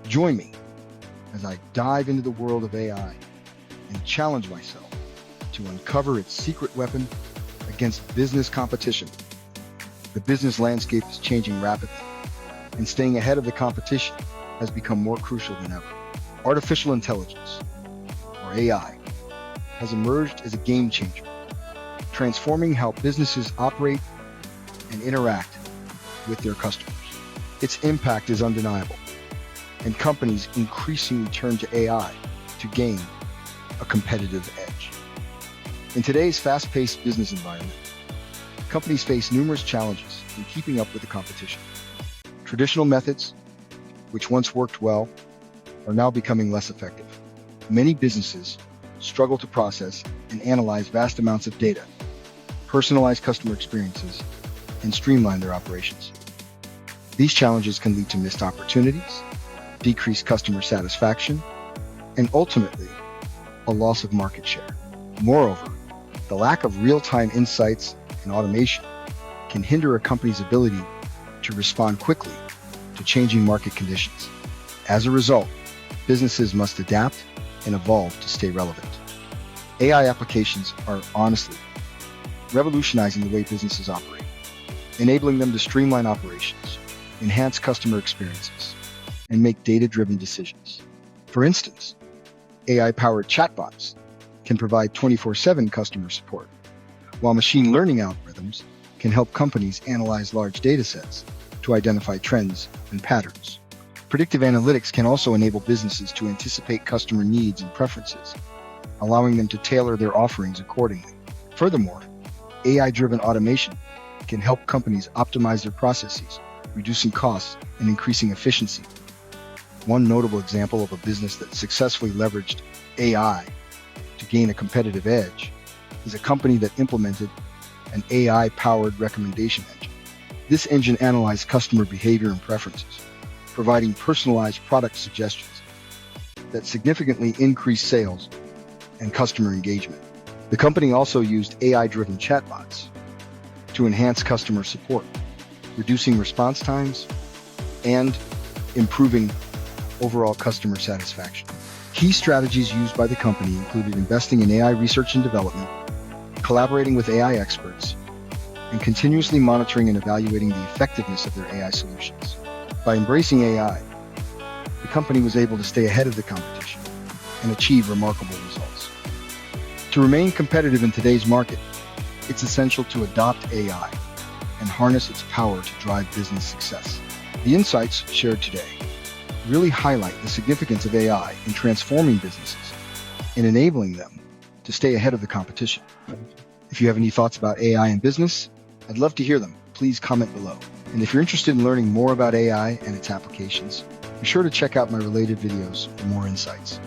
Join me as I dive into the world of AI and challenge myself to uncover its secret weapon against business competition. The business landscape is changing rapidly, and staying ahead of the competition has become more crucial than ever. Artificial intelligence, or AI, has emerged as a game changer, transforming how businesses operate and interact with their customers. Its impact is undeniable, and companies increasingly turn to AI to gain a competitive edge. In today's fast-paced business environment, companies face numerous challenges in keeping up with the competition. Traditional methods, which once worked well, are now becoming less effective. Many businesses struggle to process and analyze vast amounts of data, personalize customer experiences, and streamline their operations. These challenges can lead to missed opportunities, decreased customer satisfaction, and ultimately, a loss of market share. Moreover, the lack of real-time insights and automation can hinder a company's ability to respond quickly to changing market conditions. As a result, businesses must adapt and evolve to stay relevant. AI applications are honestly revolutionizing the way businesses operate, enabling them to streamline operations, enhance customer experiences, and make data-driven decisions. For instance, AI-powered chatbots can provide 24/7 customer support, while machine learning algorithms can help companies analyze large data sets to identify trends and patterns. Predictive analytics can also enable businesses to anticipate customer needs and preferences, allowing them to tailor their offerings accordingly. Furthermore, AI-driven automation can help companies optimize their processes, reducing costs and increasing efficiency. One notable example of a business that successfully leveraged AI to gain a competitive edge is a company that implemented an AI-powered recommendation engine. This engine analyzed customer behavior and preferences, providing personalized product suggestions that significantly increased sales and customer engagement. The company also used AI-driven chatbots to enhance customer support, reducing response times and improving overall customer satisfaction. Key strategies used by the company included investing in AI research and development, collaborating with AI experts, and continuously monitoring and evaluating the effectiveness of their AI solutions. By embracing AI, the company was able to stay ahead of the competition and achieve remarkable results. To remain competitive in today's market, it's essential to adopt AI and harness its power to drive business success. The insights shared today really highlight the significance of AI in transforming businesses and enabling them to stay ahead of the competition. If you have any thoughts about AI in business, I'd love to hear them. Please comment below. And if you're interested in learning more about AI and its applications, be sure to check out my related videos for more insights.